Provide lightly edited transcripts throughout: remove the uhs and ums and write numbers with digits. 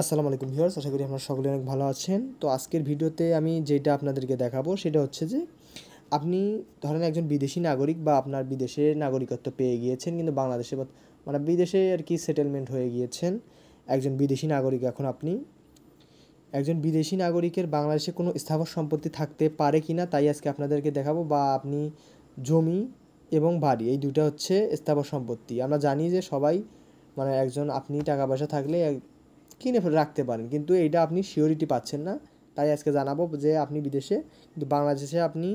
আসসালামু আলাইকুম ভিউয়ার্স, আশা করি আপনারা সকলে অনেক ভালো আছেন। তো আজকের ভিডিওতে আমি যেটা আপনাদেরকে দেখাবো সেটা হচ্ছে যে আপনি ধরেন একজন বিদেশি নাগরিক বা আপনার বিদেশের নাগরিকত্ব পেয়ে গিয়েছেন, কিন্তু বাংলাদেশে মানে বিদেশে আর কি সেটেলমেন্ট হয়ে গিয়েছেন একজন বিদেশি নাগরিক। এখন আপনি একজন বিদেশি নাগরিকের বাংলাদেশে কোনো স্থাবর সম্পত্তি থাকতে পারে কি না তাই আজকে আপনাদেরকে দেখাবো। বা আপনি জমি এবং বাড়ি, এই দুটো হচ্ছে স্থাবর সম্পত্তি। আমরা জানি যে সবাই মানে একজন আপনি টাকা পয়সা থাকলে কিনে রাখতে পারেন, কিন্তু এইটা আপনি সিওরিটি পাচ্ছেন না। তাই আজকে জানাবো যে আপনি বিদেশে কিন্তু বাংলাদেশে আপনি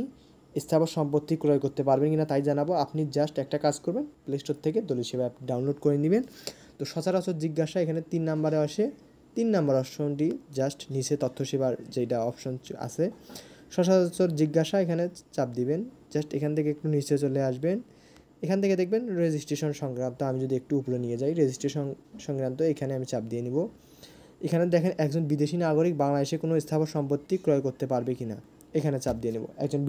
স্থাবর সম্পত্তি ক্রয় করতে পারবেন কিনা তাই জানাবো। আপনি জাস্ট একটা কাজ করবেন, প্লে স্টোর থেকে দলিল সেবা অ্যাপ ডাউনলোড করে নেবেন। তো সচরাচর জিজ্ঞাসা এখানে 3 নম্বরে আসে। 3 নম্বর অপশনটি জাস্ট নিচে তথ্য সেবার যেটা অপশন আছে সচরাচর জিজ্ঞাসা, এখানে চাপ দিবেন। জাস্ট এখান থেকে একটু নিচে চলে আসবেন। এখান থেকে দেখবেন রেজিস্ট্রেশন সংক্রান্ত, আমি যদি একটু উপরে নিয়ে যাই, রেজিস্ট্রেশন সংক্রান্ত এখানে আমি চাপ দিয়ে নিব। এখানে দেখেন একজন বিদেশি নাগরিক বাংলাদেশে কোনো স্থাবর সম্পত্তি ক্রয় করতে পারবে কি না, এখানে চাপ দিয়ে নেব। একজন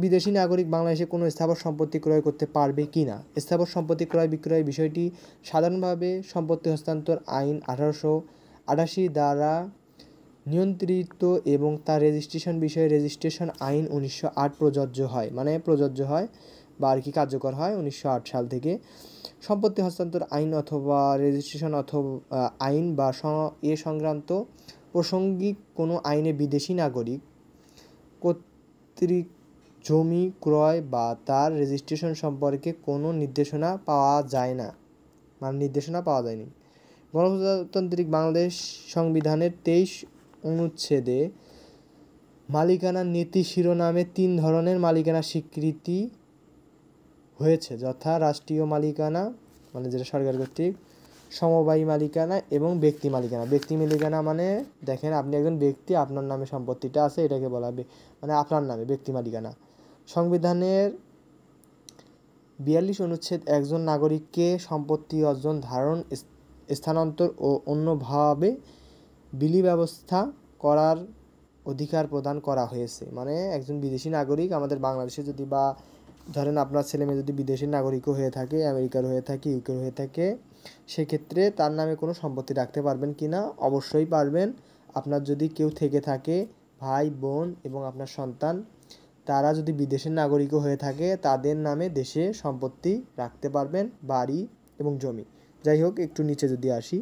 বিদেশি নাগরিক বাংলাদেশে কোনো স্থাবর সম্পত্তি ক্রয় করতে পারবে কি না। স্থাবর সম্পত্তি ক্রয় বিক্রয়ের বিষয়টি সাধারণভাবে সম্পত্তি হস্তান্তর আইন 1888 দ্বারা নিয়ন্ত্রিত এবং তার রেজিস্ট্রেশন বিষয়ে রেজিস্ট্রেশন আইন 1908 প্রযোজ্য হয় বা আর কি কার্যকর হয় 1908 সাল থেকে। সম্পত্তি হস্তান্তর আইন অথবা রেজিস্ট্রেশন অথবা আইন বা এ সংক্রান্ত প্রাসঙ্গিক কোনো আইনে বিদেশি নাগরিক কর্তৃক জমি ক্রয় বা তার রেজিস্ট্রেশন সম্পর্কে কোনো নির্দেশনা পাওয়া যায়নি। গণপ্রজাতন্ত্রী বাংলাদেশ সংবিধানের 23 অনুচ্ছেদে মালিকানা নীতি শিরোনামে 3 ধরনের মালিকানা স্বীকৃতি হয়েছে, যথা রাষ্ট্রীয় মালিকানা মানে যেটা সরকার কর্তৃক, সমবায়ী মালিকানা এবং ব্যক্তি মালিকানা। ব্যক্তি মালিকানা মানে দেখেন আপনি একজন ব্যক্তি, আপনার নামে সম্পত্তিটা আছে, এটাকে বলা হবে মানে আপনার নামে ব্যক্তি মালিকানা। সংবিধানের 42 অনুচ্ছেদ একজন নাগরিককে সম্পত্তি অর্জন, ধারণ, স্থানান্তর ও অন্যভাবে বিলি ব্যবস্থা করার অধিকার প্রদান করা হয়েছে। মানে একজন বিদেশি নাগরিক আমাদের বাংলাদেশে যদি বা ধরেন আপনার ছেলে মেয়ে যদি বিদেশি নাগরিকও হয়ে থাকে, আমেরিকার হয়ে থাকে, ইউকের হয়ে থাকে, সেক্ষেত্রে তার নামে কোনো সম্পত্তি রাখতে পারবেন কি না? অবশ্যই পারবেন। আপনার যদি কেউ থেকে থাকে, ভাই বোন এবং আপনার সন্তান, তারা যদি বিদেশের নাগরিকও হয়ে থাকে তাদের নামে দেশে সম্পত্তি রাখতে পারবেন, বাড়ি এবং জমি। যাই হোক, একটু নিচে যদি আসি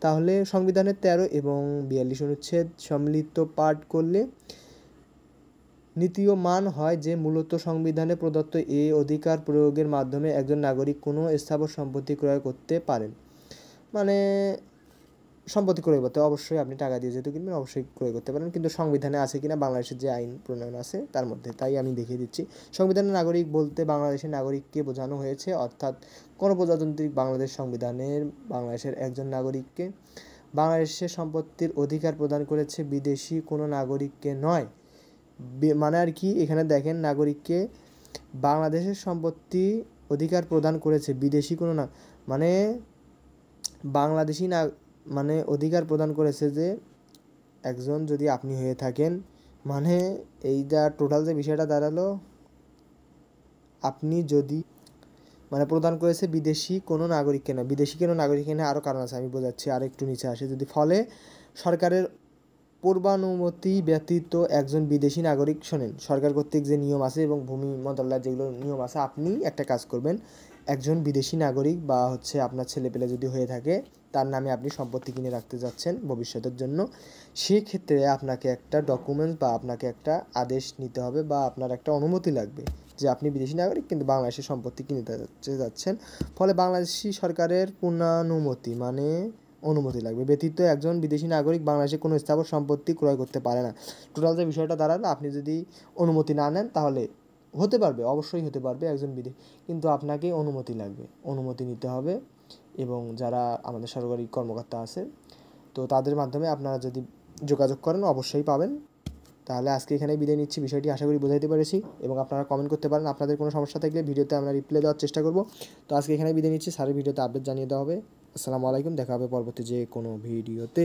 তাহলে সংবিধানের 13 এবং 42 অনুচ্ছেদ সম্মিলিত পাঠ করলে নীতিয়মান হয় যে মূলত সংবিধানে প্রদত্ত এই অধিকার প্রয়োগের মাধ্যমে একজন নাগরিক কোনো স্থাবর সম্পত্তি ক্রয় করতে পারেন। মানে সম্পত্তি ক্রয় করতে অবশ্যই আপনি টাকা দিয়ে যেহেতু কিনবেন অবশ্যই ক্রয় করতে পারেন, কিন্তু সংবিধানে আছে কিনা বাংলাদেশের যে আইন প্রণয়ন আছে তার মধ্যে, তাই আমি দেখিয়ে দিচ্ছি। সংবিধানের নাগরিক বলতে বাংলাদেশের নাগরিককে বোঝানো হয়েছে, অর্থাৎ গণপ্রজাতন্ত্রী বাংলাদেশ সংবিধানের বাংলাদেশের একজন নাগরিককে বাংলাদেশের সম্পত্তির অধিকার প্রদান করেছে, বিদেশি কোনো নাগরিককে নয়। মানে আর কি এখানে দেখেন নাগরিককে বাংলাদেশের সম্পত্তি অধিকার প্রদান করেছে, বিদেশি কোনো না মানে বাংলাদেশি না মানে অধিকার প্রদান করেছে যে একজন যদি আপনি হয়ে থাকেন, মানে এইটা টোটাল যে বিষয়টা দাঁড়ালো, আপনি যদি মানে প্রদান করেছে বিদেশি কোনো নাগরিককে না। বিদেশি কোনো নাগরিককে না, আরও কারণ আছে আমি বোঝাচ্ছি, আর একটু নিচে আসে। যদি ফলে সরকারের পূর্বানুমতি ব্যতীত একজন বিদেশি নাগরিক, শোনেন সরকার কর্তৃক যে নিয়ম আছে এবং ভূমি মন্ত্রণালয়ের যেগুলো নিয়ম আছে, আপনি একটা কাজ করবেন, একজন বিদেশি নাগরিক বা হচ্ছে আপনার ছেলেপেলে যদি হয়ে থাকে তার নামে আপনি সম্পত্তি কিনে রাখতে যাচ্ছেন ভবিষ্যতের জন্য, সেক্ষেত্রে আপনাকে একটা ডকুমেন্টস বা আপনাকে একটা আদেশ নিতে হবে বা আপনার একটা অনুমতি লাগবে যে আপনি বিদেশি নাগরিক কিন্তু বাংলাদেশের সম্পত্তি কিনতে যাচ্ছেন। ফলে বাংলাদেশি সরকারের পূর্ণানুমতি মানে অনুমতি লাগবে, ব্যতীত একজন বিদেশি নাগরিক বাংলাদেশে কোনো স্থাবর সম্পত্তি ক্রয় করতে পারে না। টোটাল যে বিষয়টা দাঁড়ালো, আপনি যদি অনুমতি না নেন তাহলে হতে পারবে, অবশ্যই হতে পারবে একজন বিদেশি, কিন্তু আপনাকে অনুমতি লাগবে, অনুমতি নিতে হবে। এবং যারা আমাদের সরকারি কর্মকর্তা আছে তো তাদের মাধ্যমে আপনারা যদি যোগাযোগ করেন অবশ্যই পাবেন। তাহলে আজকে এখানেই বিদায় নিচ্ছি, বিষয়টি আশা করি বোঝাইতে পেরেছি এবং আপনারা কমেন্ট করতে পারেন আপনাদের কোনো সমস্যা থাকলে, ভিডিওতে আমরা রিপ্লাই দেওয়ার চেষ্টা করব। তো আজকে এখানেই বিদায় নিচ্ছি, সারের ভিডিওতে আপডেট জানিয়ে দেওয়া হবে। আসসালামু আলাইকুম, দেখা হবে পরবর্তী যে কোনো ভিডিওতে।